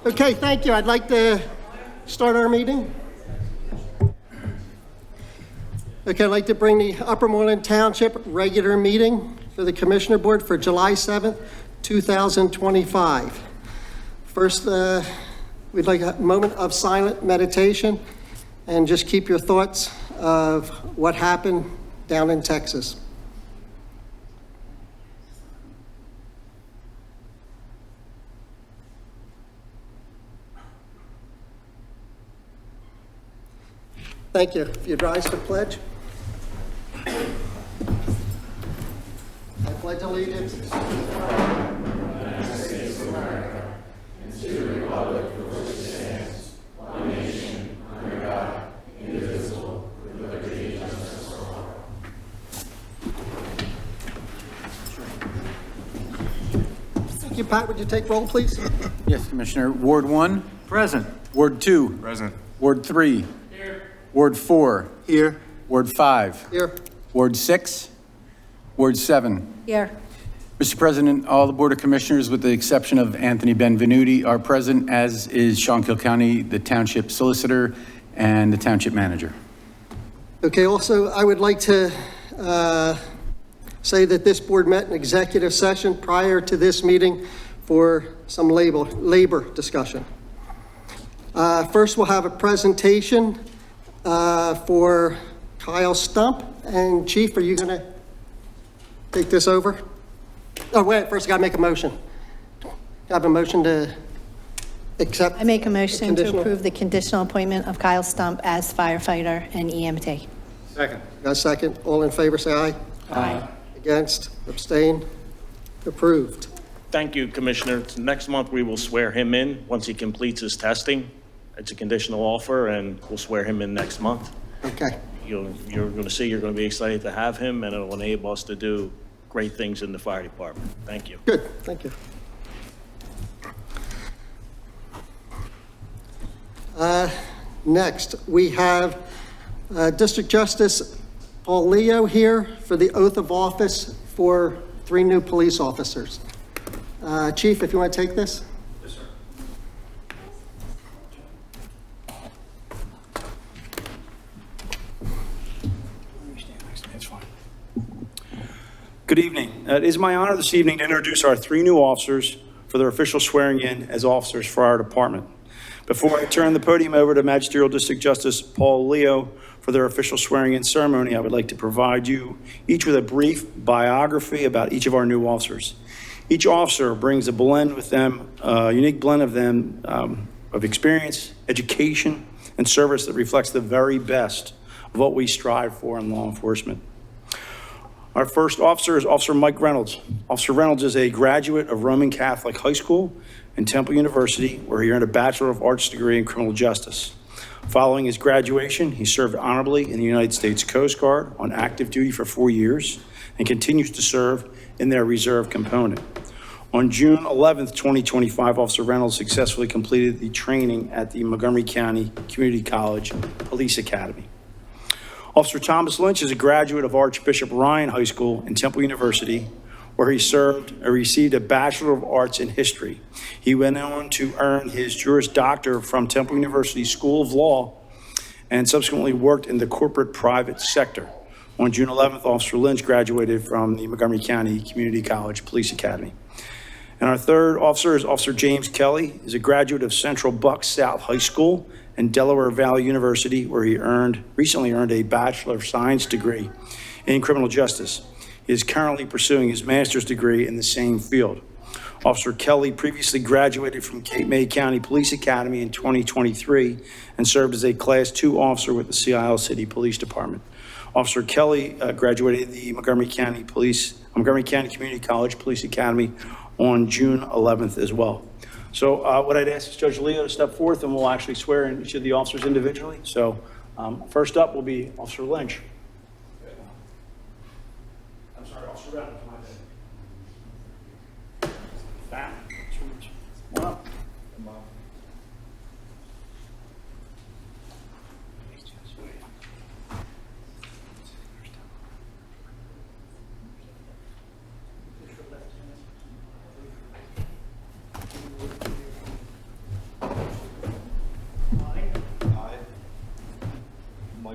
Okay, thank you. I'd like to start our meeting. Okay, I'd like to bring the Upper Moreland Township regular meeting for the Commissioner Board for July 7th, 2025. First, we'd like a moment of silent meditation and just keep your thoughts of what happened down in Texas. Thank you. If you'd rise to pledge. I pledge allegiance to the flag of the United States of America and to the republic for which it stands, one nation, under God, indivisible, with liberty and justice for all. Thank you, Pat. Would you take roll, please? Yes, Commissioner. Ward 1? Present. Ward 2? Present. Ward 3? Ward 4? Here. Ward 5? Here. Ward 6? Ward 7? Here. Mr. President, all the Board of Commissioners, with the exception of Anthony Benvenuti, are present, as is Shankill County, the Township Solicitor, and the Township Manager. Okay, also, I would like to say that this board met in executive session prior to this meeting for some labor discussion. First, we'll have a presentation for Kyle Stump. And Chief, are you going to take this over? Oh, wait, first I got to make a motion. I have a motion to accept. I make a motion to approve the conditional appointment of Kyle Stump as firefighter and EMT. Second. Got a second. All in favor, say aye. Aye. Against? Abstain? Approved. Thank you, Commissioner. Next month, we will swear him in once he completes his testing. It's a conditional offer, and we'll swear him in next month. Okay. You're going to see, you're going to be excited to have him, and it'll enable us to do great things in the fire department. Thank you. Good. Thank you. Next, we have District Justice Paul Leo here for the oath of office for 3 new police officers. Chief, if you want to take this. Yes, sir. That's fine. Good evening. It is my honor this evening to introduce our 3 new officers for their official swearing in as officers for our department. Before I turn the podium over to Magisterial District Justice Paul Leo for their official swearing in ceremony, I would like to provide you each with a brief biography about each of our new officers. Each officer brings a blend with them, a unique blend of them of experience, education, and service that reflects the very best of what we strive for in law enforcement. Our first officer is Officer Mike Reynolds. Officer Reynolds is a graduate of Roman Catholic High School and Temple University, where he earned a Bachelor of Arts degree in criminal justice. Following his graduation, he served honorably in the United States Coast Guard on active duty for 4 years and continues to serve in their reserve component. On June 11th, 2025, Officer Reynolds successfully completed the training at the Montgomery County Community College Police Academy. Officer Thomas Lynch is a graduate of Archbishop Ryan High School and Temple University, where he received a Bachelor of Arts in History. He went on to earn his Juris Doctor from Temple University School of Law and subsequently worked in the corporate private sector. On June 11th, Officer Lynch graduated from the Montgomery County Community College Police Academy. And our third officer is Officer James Kelly. He's a graduate of Central Bucks South High School and Delaware Valley University, where he recently earned a Bachelor of Science degree in criminal justice. He is currently pursuing his master's degree in the same field. Officer Kelly previously graduated from Cape May County Police Academy in 2023 and served as a Class 2 officer with the Sea Isle City Police Department. Officer Kelly graduated the Montgomery County Community College Police Academy on June 11th as well. So what I'd ask is Judge Leo to step forth, and we'll actually swear in each of the officers individually. So first up will be Officer Lynch. I'm sorry, Officer Reynolds, my bad. Back. Come on up.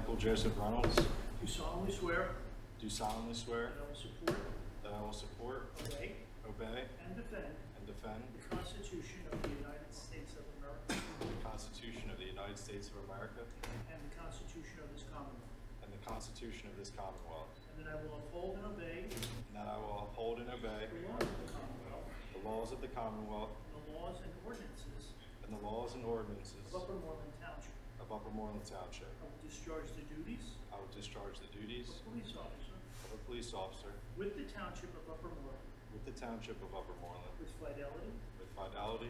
Michael Joseph Reynolds, Do solemnly swear do solemnly swear that I will support, that I will support, obey, obey, and defend and defend the Constitution of the United States of America the Constitution of the United States of America and the Constitution of this Commonwealth, and the Constitution of this Commonwealth, and that I will uphold and obey and that I will uphold and obey the laws of the Commonwealth, the laws of the Commonwealth and the laws and ordinances and the laws and ordinances of Upper Moreland Township. of Upper Moreland Township. I will discharge the duties I will discharge the duties of police officer of a police officer with the Township of Upper Moreland with the Township of Upper Moreland with fidelity,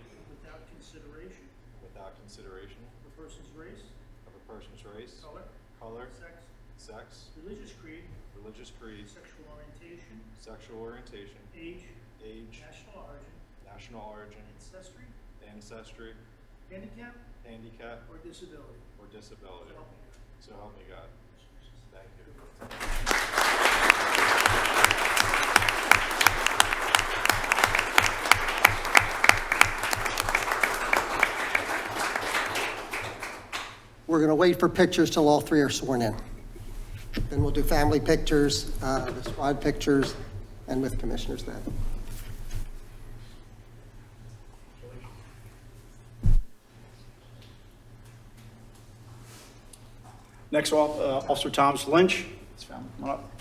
without consideration of a person's race, of a person's race, color, sex, religious creed, sexual orientation, age, age, national origin, ancestry, handicap, handicap, or disability. So help me God. Thank you. We're going to wait for pictures till all three are sworn in. Then we'll do family pictures, the squad pictures, and with commissioners then. Next, Officer Thomas Lynch. Let's come on up.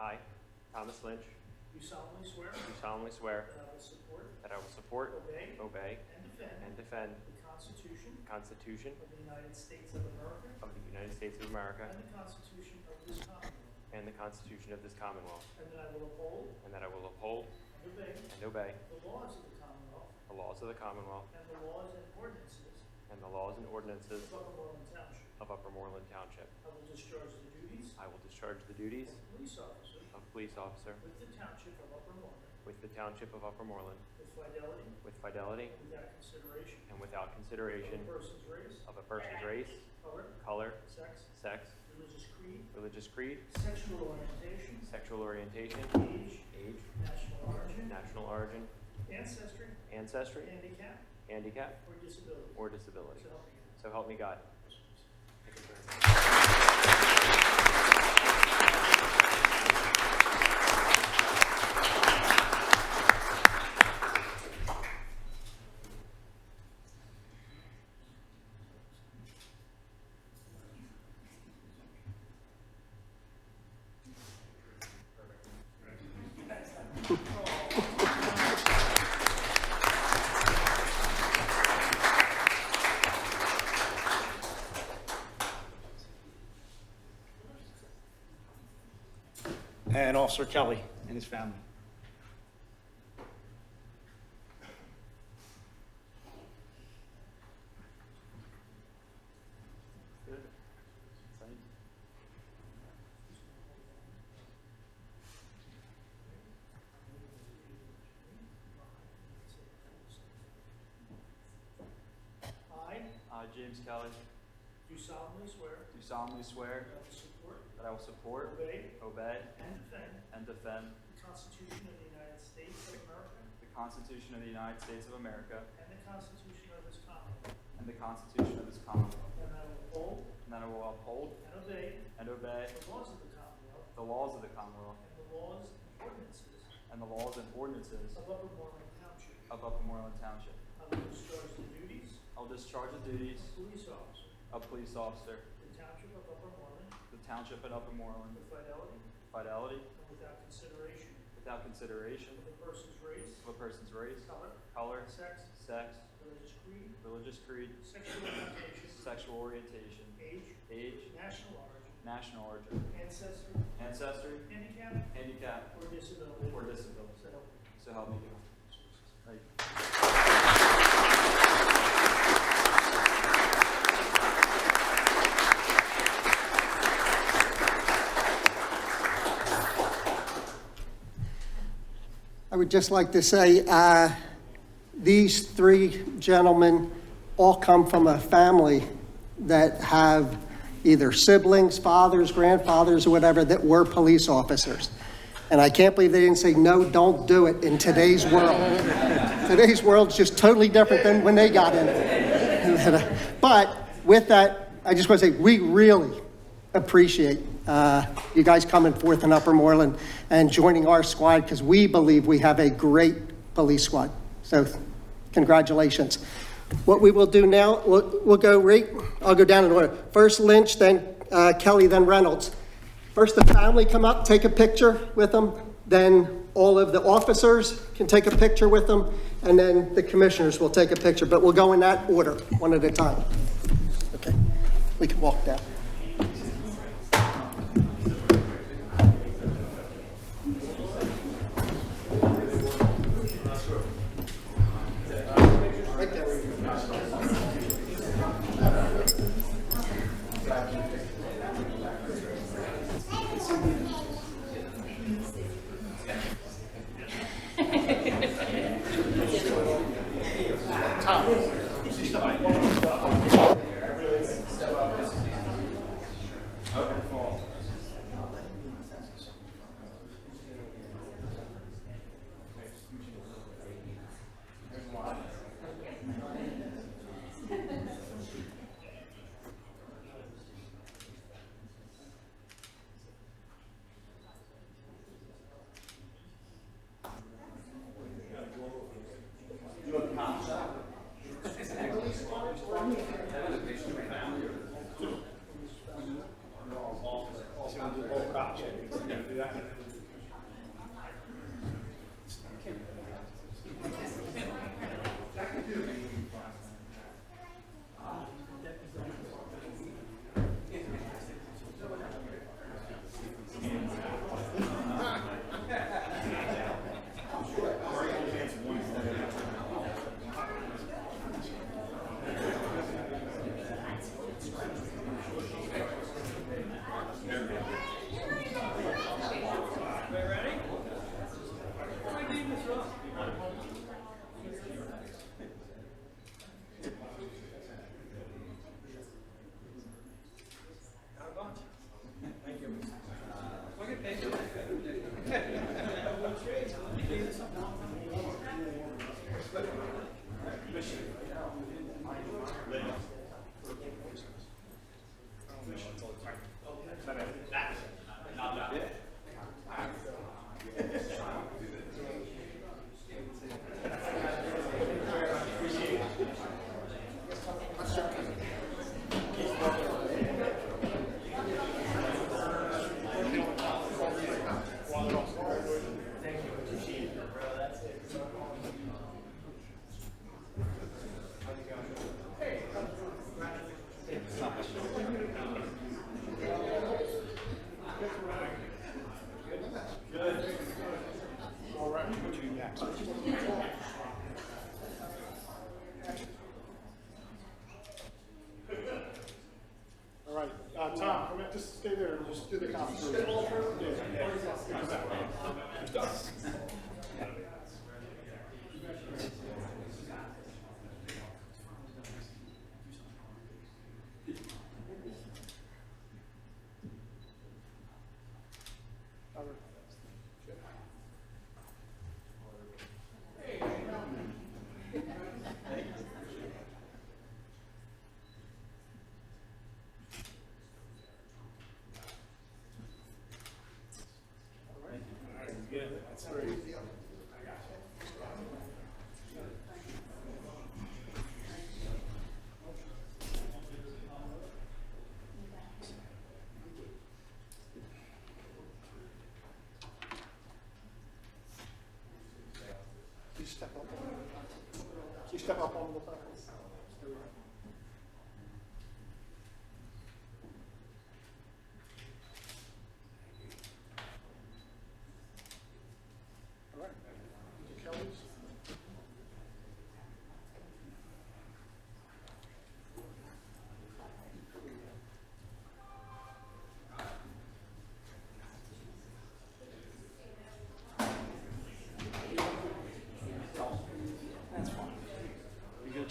I I, Thomas Lynch, do solemnly swear do solemnly swear that I will support, obey, and defend and defend the Constitution the Constitution of the United States of America of the United States of America and the Constitution of this Commonwealth, and the Constitution of this Commonwealth, and that I will uphold and that I will uphold and obey and obey the laws of the Commonwealth the laws of the Commonwealth and the laws and ordinances and the laws and ordinances of Upper Moreland Township. of Upper Moreland Township. I will discharge the duties I will discharge the duties of police officer of police officer with the Township of Upper Moreland with the Township of Upper Moreland with fidelity with fidelity and without consideration and without consideration of a person's race, of a person's race, color, color, sex, sex, religious creed, sexual orientation, age, national origin, ancestry, handicap, or disability. So help me God. And Officer Kelly and his family. I, James Kelly, do solemnly swear that I will support, obey, and defend and defend the Constitution of the United States of America the Constitution of the United States of America and the Constitution of this Commonwealth, and the Constitution of this Commonwealth, and that I will uphold and that I will uphold and obey and obey the laws of the Commonwealth the laws of the Commonwealth and the laws and ordinances and the laws and ordinances of Upper Moreland Township. of Upper Moreland Township. I will discharge the duties I will discharge the duties of police officer of police officer, in the Township of Upper Moreland the Township at Upper Moreland, with fidelity fidelity, and without consideration without consideration of a person's race, color, sex, sex, religious creed, religious creed, sexual orientation, age, national origin, ancestry, handicap, or disability. So help me God. Thank you. just like to say, these three gentlemen all come from a family that have either siblings, fathers, grandfathers, or whatever, that were police officers. And I can't believe they didn't say, no, don't do it in today's world. Today's world's just totally different than when they got in it. But with that, I just want to say, we really appreciate you guys coming forth in Upper Moreland and joining our squad, because we believe we have a great police squad. So congratulations. What we will do now, we'll go right, I'll go down in order. First Lynch, then Kelly, then Reynolds. First the family come up, take a picture with them, then all of the officers can take a picture with them, and then the commissioners will take a picture, but we'll go in that order, one at a time. Okay, we can walk down.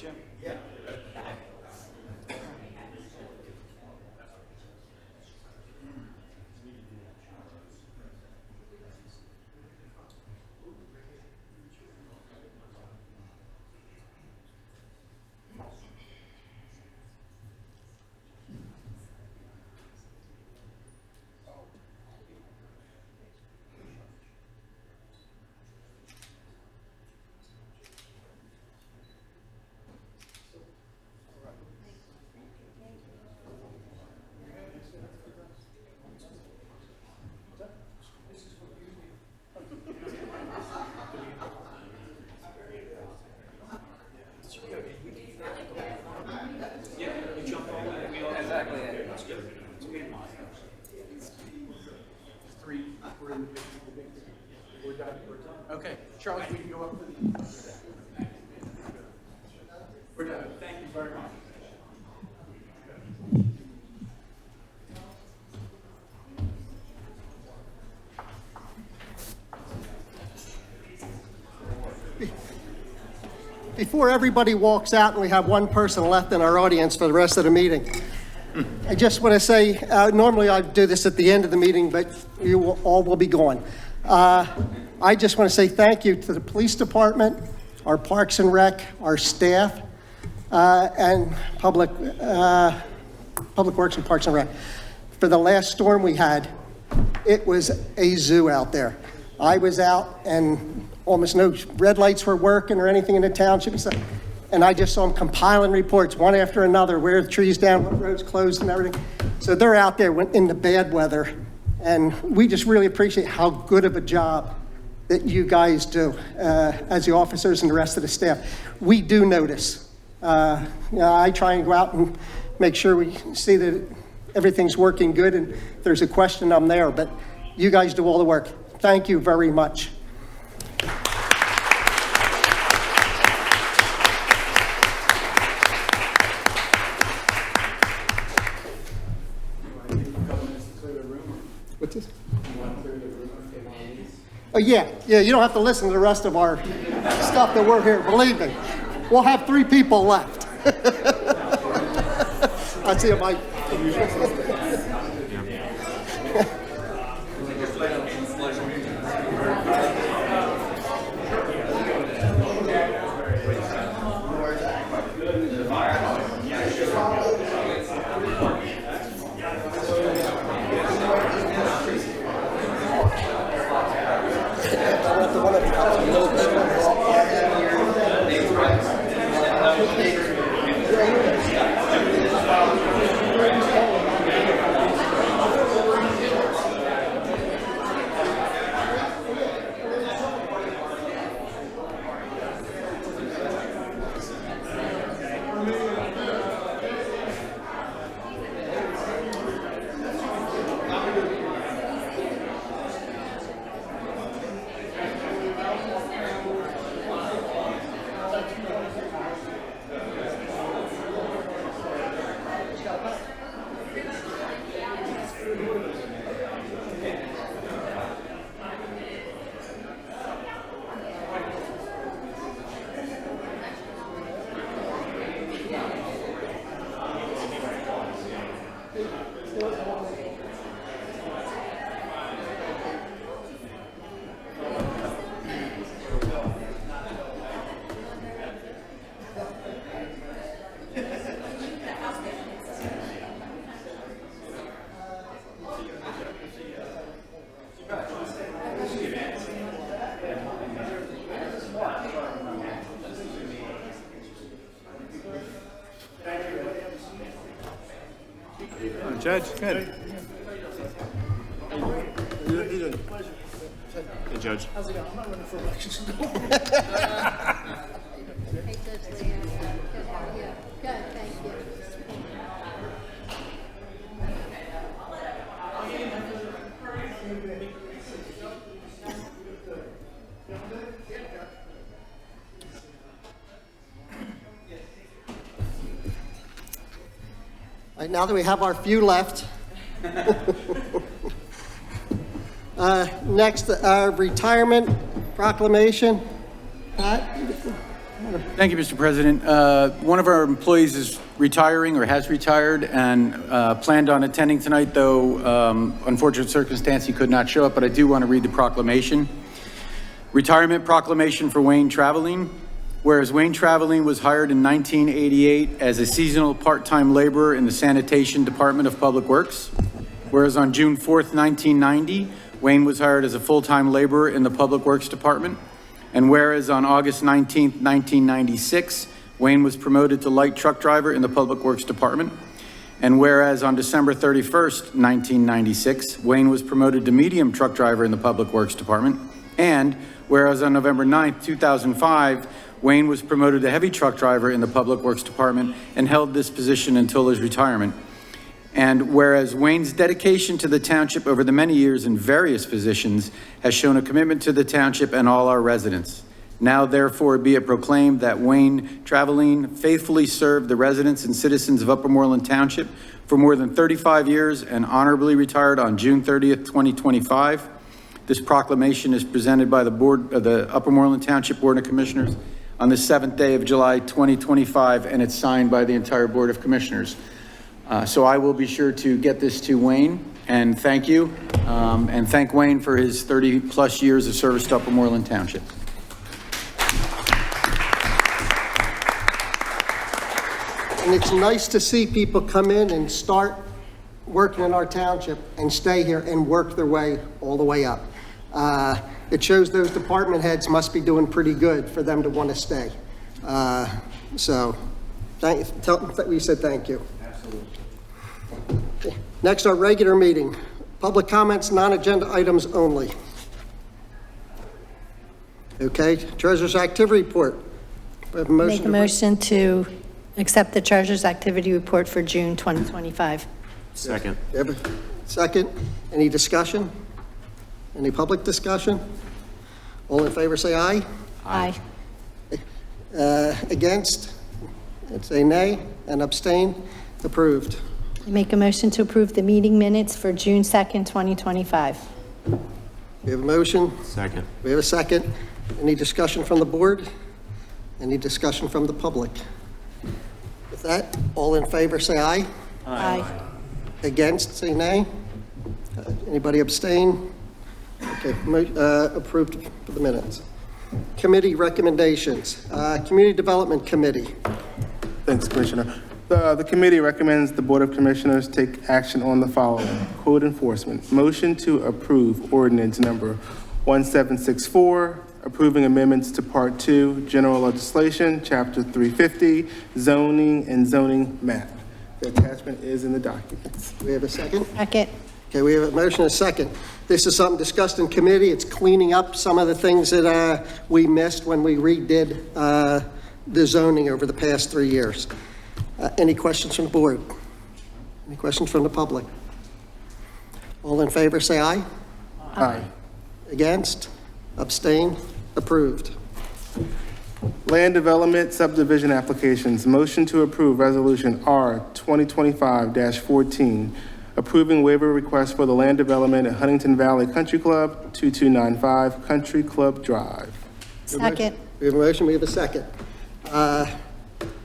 Jim? Okay, Charles, we can go up to the... We're done. Thank you very much. Before everybody walks out and we have one person left in our audience for the rest of the meeting, I just want to say, normally I do this at the end of the meeting, but you all will be gone. I just want to say thank you to the police department, our Parks and Rec, our staff, and Public Works and Parks and Rec. For the last storm we had, it was a zoo out there. I was out and almost no red lights were working or anything in the township. And I just saw them compiling reports one after another, where the trees down, what roads closed and everything. So they're out there in the bad weather. And we just really appreciate how good of a job that you guys do as the officers and the rest of the staff. We do notice. I try and go out and make sure we see that everything's working good, and if there's a question, I'm there. But you guys do all the work. Thank you very much. What's this? Oh, yeah, you don't have to listen to the rest of our stuff that we're here, believe me. We'll have 3 people left. I see it, Mike. Judge, good. Hey, Judge. Hey, Judge Leah. Good, how are you? Good, thank you. All right, now that we have our few left. Next, retirement proclamation. Pat? Thank you, Mr. President. One of our employees is retiring or has retired and planned on attending tonight, though unfortunate circumstance he could not show up, but I do want to read the proclamation. Retirement proclamation for Wayne Traveling. Whereas Wayne Traveling was hired in 1988 as a seasonal part-time laborer in the Sanitation Department of Public Works. Whereas on June 4th, 1990, Wayne was hired as a full-time laborer in the Public Works Department. And whereas on August 19th, 1996, Wayne was promoted to light truck driver in the Public Works Department. And whereas on December 31st, 1996, Wayne was promoted to medium truck driver in the Public Works Department. And whereas on November 9th, 2005, Wayne was promoted to heavy truck driver in the Public Works Department and held this position until his retirement. And whereas Wayne's dedication to the township over the many years in various positions has shown a commitment to the township and all our residents. Now therefore be it proclaimed that Wayne Traveling faithfully served the residents and citizens of Upper Moreland Township for more than 35 years and honorably retired on June 30th, 2025. This proclamation is presented by the board of the Upper Moreland Township Board of Commissioners on the 7th day of July, 2025, and it's signed by the entire Board of Commissioners. So I will be sure to get this to Wayne, and thank you, and thank Wayne for his 30-plus years of service to Upper Moreland Township. And it's nice to see people come in and start working in our township and stay here and work their way all the way up. It shows those department heads must be doing pretty good for them to want to stay. So we said thank you. Absolutely. Next, our regular meeting. Public comments, non-agenda items only. Okay, Treasurer's Activity Report. We have a motion. Make a motion to accept the Treasurer's Activity Report for June 2025. Second. We have a second. Any discussion? Any public discussion? All in favor, say aye. Aye. Against? Say nay. And abstain? Approved. Make a motion to approve the meeting minutes for June 2nd, 2025. We have a motion. Second. We have a second. Any discussion from the board? Any discussion from the public? With that, all in favor, say aye. Aye. Against, say nay. Anybody abstain? Okay, approved for the minutes. Committee recommendations. Community Development Committee. Thanks, Commissioner. The committee recommends the Board of Commissioners take action on the following. Code enforcement. Motion to approve ordinance number 1764, approving amendments to Part 2, General Legislation, Chapter 350, Zoning and Zoning Map. The attachment is in the documents. We have a second? Second. Okay, we have a motion and a second. This is something discussed in committee. It's cleaning up some of the things that we missed when we redid the zoning over the past 3 years. Any questions from the board? Any questions from the public? All in favor, say aye. Aye. Against? Abstain? Approved. Land Development Subdivision Applications. Motion to approve Resolution R 2025-14, approving waiver request for the land development at Huntington Valley Country Club, 2295 Country Club Drive. Second. We have a motion, we have a second.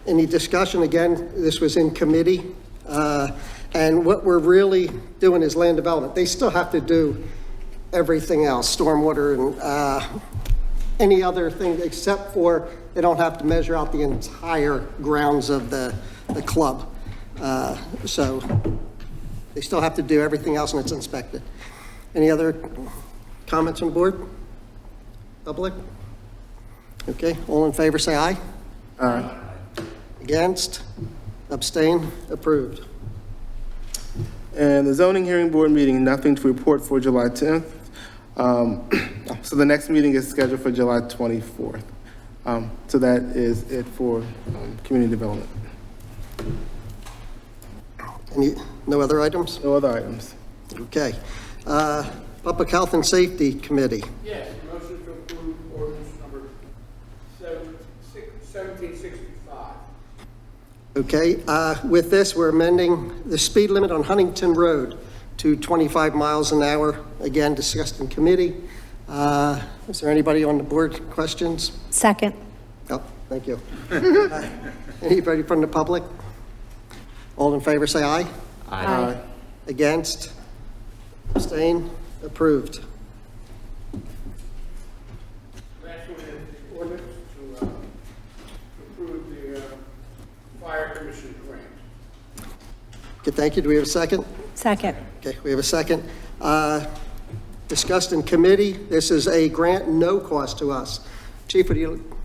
Any discussion? Again, this was in committee. And what we're really doing is land development. They still have to do everything else, stormwater and any other thing, except for they don't have to measure out the entire grounds of the club. So they still have to do everything else and it's inspected. Any other comments on board? Public? Okay, all in favor, say aye. Aye. Against? Abstain? Approved. And the zoning hearing board meeting, nothing to report for July 10th. So the next meeting is scheduled for July 24th. So that is it for community development. No other items? No other items. Okay. Public Health and Safety Committee. Yes, motion to approve ordinance number 1765. Okay, with this, we're amending the speed limit on Huntington Road to 25 miles an hour, again, discussed in committee. Is there anybody on the board questions? Second. Oh, Thank you. Anybody from the public? All in favor, say aye. Aye. Against? Abstain? Approved. Last one is the ordinance to approve the fire commission grant. Okay, thank you. Do we have a second? Second. Okay, we have a second. Discussed in committee, this is a grant, no cost to us. Chief, what do you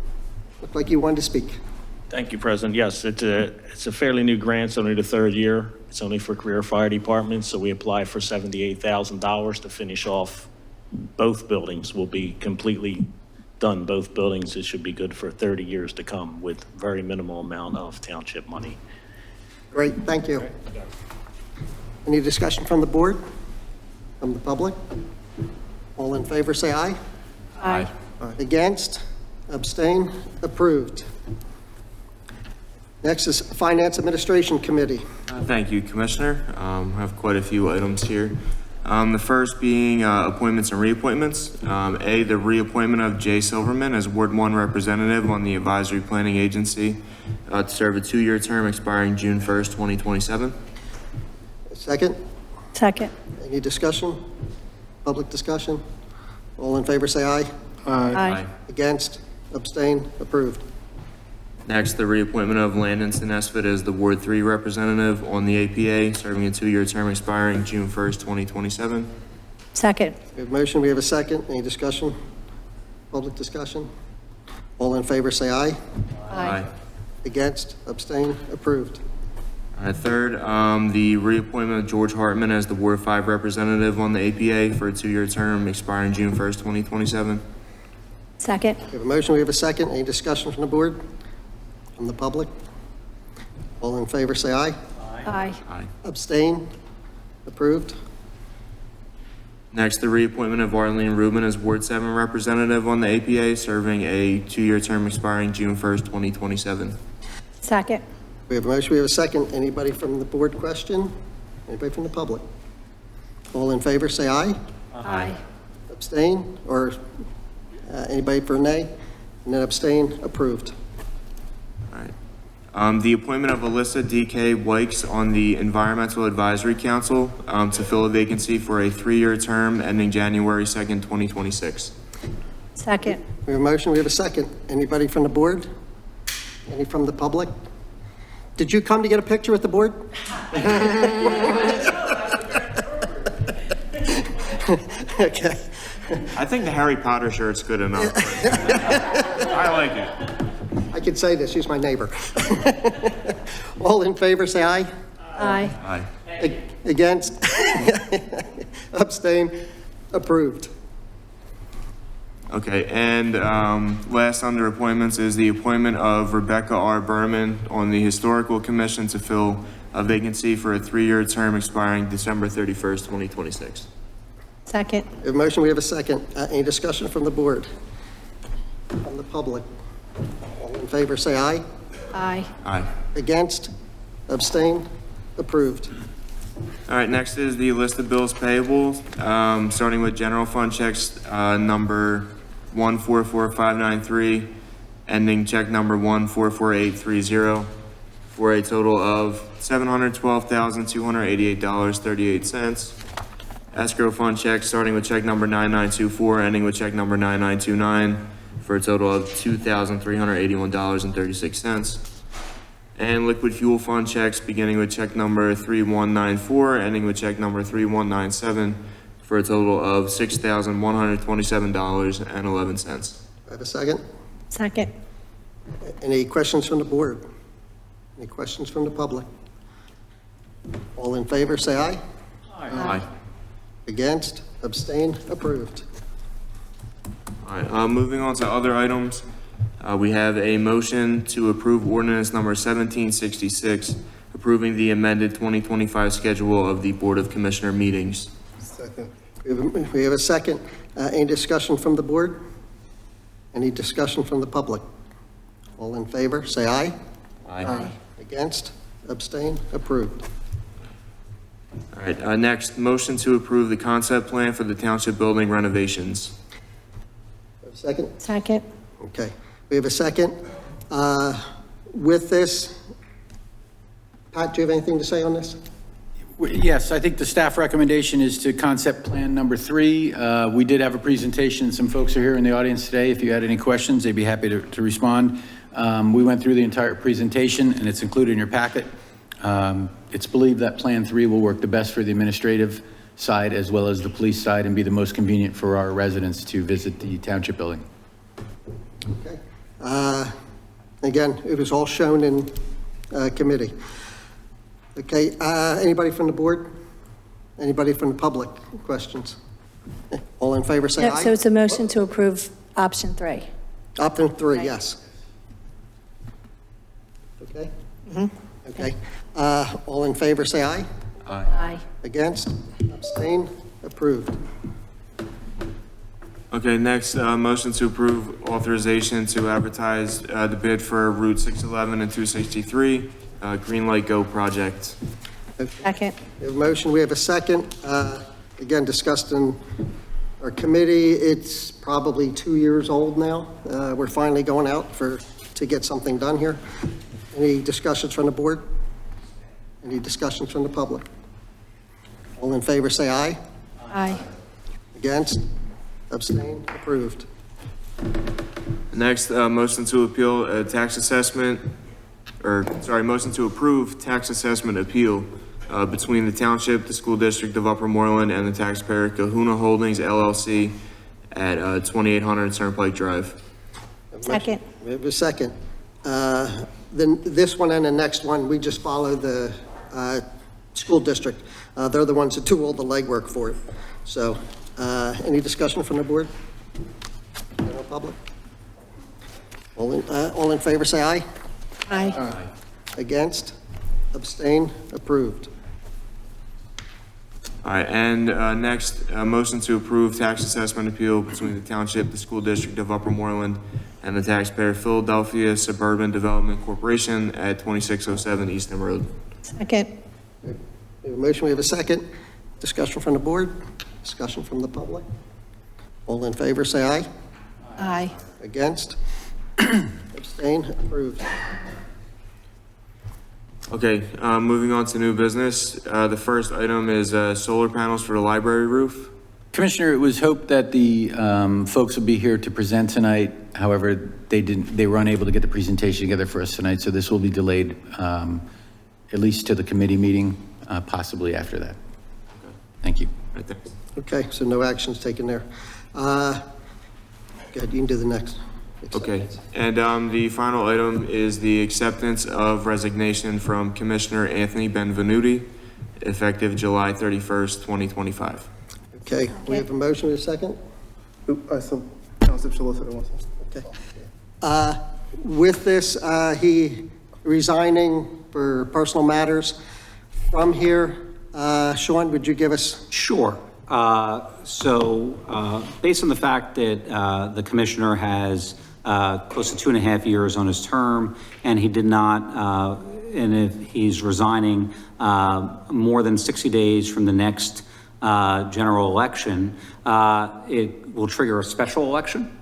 look like you wanted to speak? Thank you, President. Yes, it's a fairly new grant. It's only the third year. It's only for career fire departments, so we applied for $78,000 to finish off both buildings. Will be completely done, both buildings. It should be good for 30 years to come with very minimal amount of township money. Great, thank you. Any discussion from the board? From the public? All in favor, say aye. Aye. Against? Abstain? Approved. Next is Finance Administration Committee. Thank you, Commissioner. I have quite a few items here. The first being appointments and reappointments. A, the reappointment of Jay Silverman as Ward 1 representative on the Advisory Planning Agency to serve a 2-year term expiring June 1st, 2027. Second? Second. Any discussion? Public discussion? All in favor, say aye. Aye. Against? Abstain? Approved. Next, the reappointment of Landon Sinesfit as the Ward 3 representative on the APA, serving a 2-year term expiring June 1st, 2027. Second. We have a motion, we have a second. Any discussion? Public discussion? All in favor, say aye. Aye. Against? Abstain? Approved. All right, third, the reappointment of George Hartman as the Ward 5 representative on the APA for a 2-year term expiring June 1st, 2027. Second. We have a motion, we have a second. Any discussion from the board? From the public? All in favor, say aye. Aye. Aye. Abstain? Approved. Next, the reappointment of Arlene Rubin as Ward 7 representative on the APA, serving a 2-year term expiring June 1st, 2027. Second. We have a motion, we have a second. Anybody from the board question? Anybody from the public? All in favor, say aye. Aye. Abstain? Or anybody for nay? And then abstain? Approved. All right. The appointment of Alyssa D.K. Wykes on the Environmental Advisory Council to fill a vacancy for a 3-year term ending January 2nd, 2026. Second. We have a motion, we have a second. Anybody from the board? Any from the public? Did you come to get a picture with the board? Okay. I think the Harry Potter shirt's good enough. I like it. I could say this, she's my neighbor. All in favor, say aye. Aye. Aye. Against? Abstain? Approved. Okay, and last under appointments is the appointment of Rebecca R. Berman on the Historical Commission to fill a vacancy for a 3-year term expiring December 31st, 2026. Second. We have a motion, we have a second. Any discussion from the board? From the public? All in favor, say aye. Aye. Aye. Against? Abstain? Approved. All right, next is the list of bills payable, starting with general fund checks number 144593, ending check number 144830, for a total of $712,288.38. Escrow fund checks starting with check number 9924, ending with check number 9929, for a total of $2,381.36. And liquid fuel fund checks beginning with check number 3194, ending with check number 3197, for a total of $6,127.11. I have a second. Second. Any questions from the board? Any questions from the public? All in favor, say aye. Aye. Against? Abstain? Approved. All right, moving on to other items. We have a motion to approve ordinance number 1766, approving the amended 2025 schedule of the Board of Commissioner meetings. Second. We have a second. Any discussion from the board? Any discussion from the public? All in favor, say aye. Aye. Against? Abstain? Approved. All right, next, motion to approve the concept plan for the township building renovations. Have a second? Second. Okay. We have a second. With this, Pat, do you have anything to say on this? Yes, I think the staff recommendation is to concept plan number 3. We did have a presentation. Some folks are here in the audience today. If you had any questions, they'd be happy to respond. We went through the entire presentation, and it's included in your packet. It's believed that plan 3 will work the best for the administrative side as well as the police side and be the most convenient for our residents to visit the township building. Okay. Again, it was all shown in committee. Okay, anybody from the board? Anybody from the public? Questions? All in favor, say No, aye. so it's a motion to approve option 3. Option 3, Right. yes. Okay? Okay. All in favor, say aye. Aye. Against? Abstain? Approved. Okay, next, motion to approve authorization to advertise the bid for Route 611 and 263, Green Light Go project. Second. We have a motion, we have a second. Again, discussed in our committee, it's probably 2 years old now. We're finally going out to get something done here. Any discussions from the board? Any discussions from the public? All in favor, say aye. Aye. Against? Abstain? Approved. Next, motion to appeal a tax assessment, motion to approve tax assessment appeal between the township, the school district of Upper Moreland, and the taxpayer Kahuna Holdings LLC at 2800 Turnpike Drive. Second. We have a second. Then this one and the next one, we just follow the school district. They're the ones that do all the legwork for it. So, any discussion from the board? General public? All in favor, say aye. Aye. Against? Abstain? Approved. All right, and next, motion to approve tax assessment appeal between the township, the school district of Upper Moreland, and the taxpayer Philadelphia Suburban Development Corporation at 2607 Easton Road. Second. We have a motion, we have a second. Discussion from the board? Discussion from the public? All in favor, say aye. Aye. Against? Abstain? Approved. Okay, moving on to new business. The first item is solar panels for the library roof. Commissioner, it was hoped that the folks would be here to present tonight. However, they were unable to get the presentation together for us tonight, so this will be delayed at least to the committee meeting, possibly after that. Thank you. Right, thanks. Okay, so no actions taken there. Go ahead, you can do the next. Okay, and the final item is the acceptance of resignation from Commissioner Anthony Benvenuti, effective July 31st, 2025. Okay, we have a motion, we have a second? So, Councilor Solicitor wants to. Okay. With this, he resigning for personal matters. From here, Sean, would you give us? Sure. Based on the fact that the commissioner has close to 2.5 years on his term, and he did not, and if he's resigning more than 60 days from the next general election, it will trigger a special election.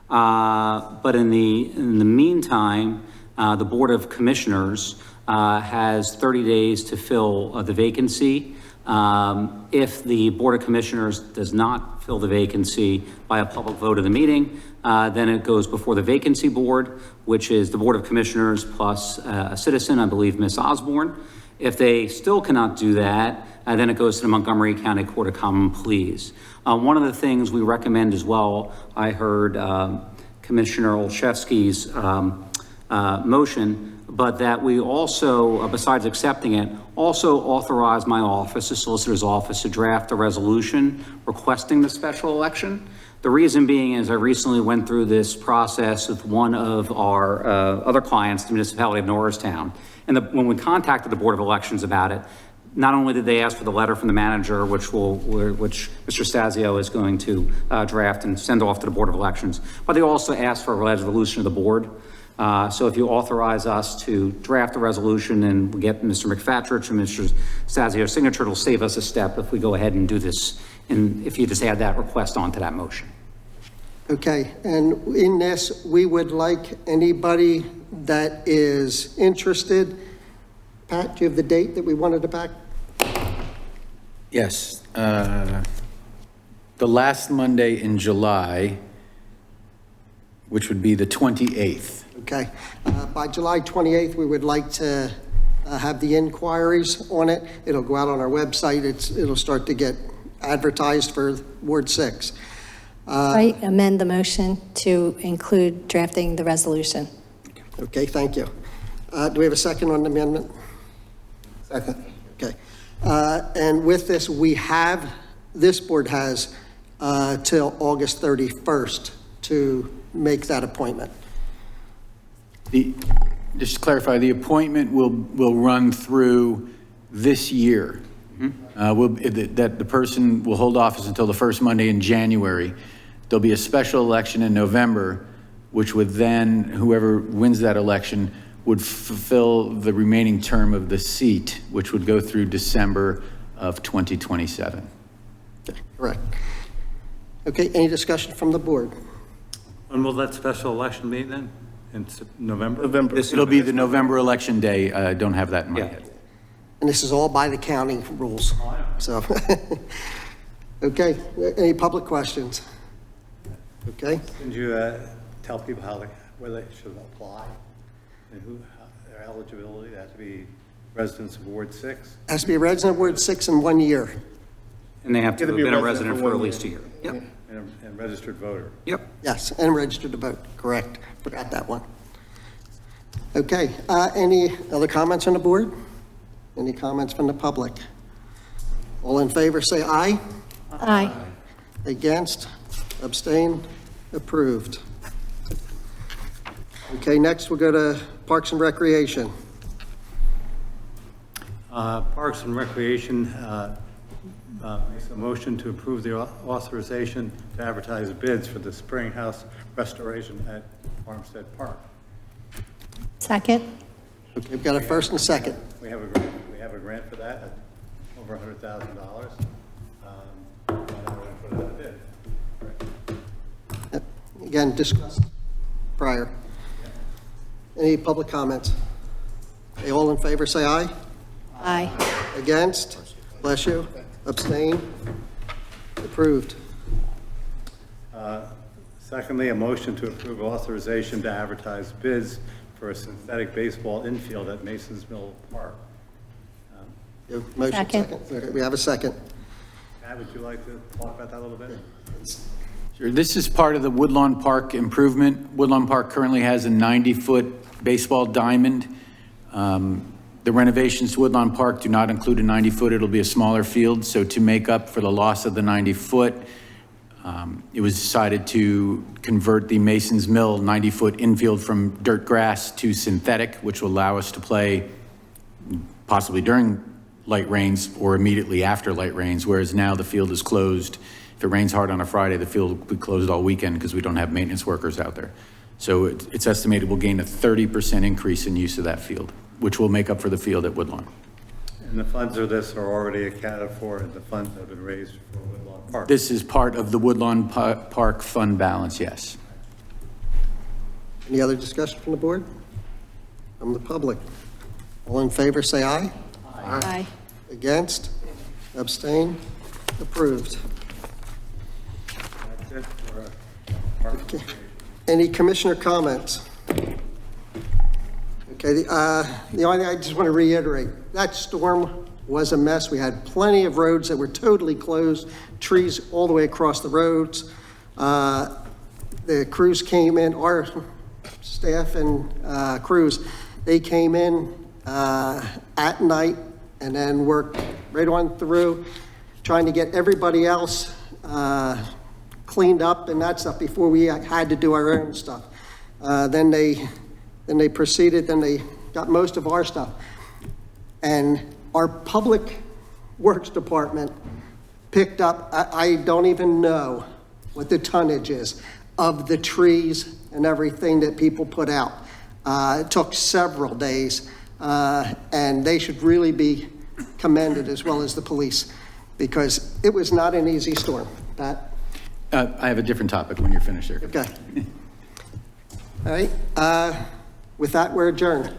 But in the meantime, the Board of Commissioners has 30 days to fill the vacancy. If the Board of Commissioners does not fill the vacancy by a public vote of the meeting, then it goes before the vacancy board, which is the Board of Commissioners plus a citizen, I believe Ms. Osborne. If they still cannot do that, then it goes to the Montgomery County Court of Common Pleas. One of the things we recommend as well, I heard Commissioner Olszewski's motion, but that we also, besides accepting it, also authorize my office, the solicitor's office, to draft a resolution requesting the special election. The reason being is I recently went through this process with one of our other clients, the municipality of Norristown. And when we contacted the Board of Elections about it, not only did they ask for the letter from the manager, which Mr. Stasio is going to draft and send off to the Board of Elections, but they also asked for a resolution of the board. So if you authorize us to draft the resolution and we get Mr. McFatrich and Mr. Stasio's signature, it'll save us a step if we go ahead and do this. And if you just add that request onto that motion. Okay, and in this, we would like anybody that is interested. Pat, do you have the date that we wanted to back? Yes. The last Monday in July, which would be the 28th. Okay, by July 28th, we would like to have the inquiries on it. It'll go out on our website. It'll start to get advertised for Ward 6. I amend the motion to include drafting the resolution. Okay, thank you. Do we have a second on the amendment? Second. Okay. And with this, this board has till August 31st to make that appointment. Just to clarify, the appointment will run through this year. That the person will hold office until the first Monday in January. There'll be a special election in November, which would then, whoever wins that election would fulfill the remaining term of the seat, which would go through December of 2027. Correct. Okay, any discussion from the board? When will that special election be then? In November? November. It'll be the November election day. I don't have that in mind yet. And this is all by the county rules, so. Okay, any public questions? Okay, Can you tell people where they should apply and their eligibility? They have to be residents of Ward 6? has to be a resident of Ward 6 in 1 year. And they have to Gotta have be a been a resident resident for for at 1 least a year. Yep. And registered voter? Yep. Yes, and registered to vote, correct. Forgot that one. Okay, any other comments on the board? Any comments from the public? All in favor, say aye. Aye. Against? Abstain? Approved. Okay, next we'll go to Parks and Recreation. Parks and Recreation makes a motion to approve the authorization to advertise bids for the Springhouse restoration at Farmstead Park. Second? Okay, we've got a first and a second. We have a grant for that at over $100,000. And I want to put it out a bid. Again, discussed prior. Any public comments? Okay, all in favor, say aye. Aye. Against? Bless you. Abstain? Approved. Secondly, a motion to approve authorization to advertise bids for a synthetic baseball infield at Masons Mill Park. Motion Second. Okay, we have a second. Pat, would you like to talk about that a little bit? Sure. This is part of the Woodlawn Park improvement. Woodlawn Park currently has a 90-foot baseball diamond. The renovations to Woodlawn Park do not include a 90-foot. It'll be a smaller field. So to make up for the loss of the 90-foot, it was decided to convert the Masons Mill 90-foot infield from dirt grass to synthetic, which will allow us to play possibly during light rains or immediately after light rains, whereas now the field is closed. If it rains hard on a Friday, the field will be closed all weekend because we don't have maintenance workers out there. So it's estimated we'll gain a 30% increase in use of that field, which will make up for the field at Woodlawn. And the funds of this are already accounted for, and the funds have been raised for Woodlawn Park. This is part of the Woodlawn Park fund balance, yes. Any other discussion from the board? From the public? All in favor, say aye. Aye. Against? Abstain? Approved. That's it for Parks and Recreation. Any commissioner comments? Okay, the only thing I just want to reiterate, that storm was a mess. We had plenty of roads that were totally closed, trees all the way across the roads. The crews came in, our staff and crews, they came in at night and then worked right on through, trying to get everybody else cleaned up and that stuff before we had to do our own stuff. Then they proceeded, then they got most of our stuff. And our public works department picked up, I don't even know what the tonnage is of the trees and everything that people put out. It took several days, and they should really be commended as well as the police, because it was not an easy storm. Pat? I have a different topic when you're finished there. Okay. All right, with that, we're adjourned.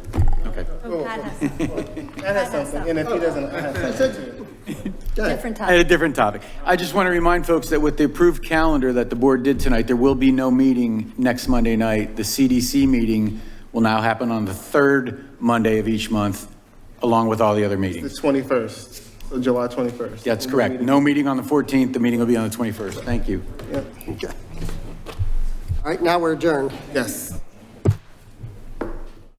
Okay. Oh, Pat has I have something, and if he doesn't, I have something. different I had a topic. different topic. I just want to remind folks that with the approved calendar that the board did tonight, there will be no meeting next Monday night. The CDC meeting will now happen on the third Monday of each month, along with all the other The meetings. 21st, so July 21st. That's correct. No meeting on the 14th, the meeting will be on the 21st. Thank you. Yep. All right, now we're adjourned. Yes.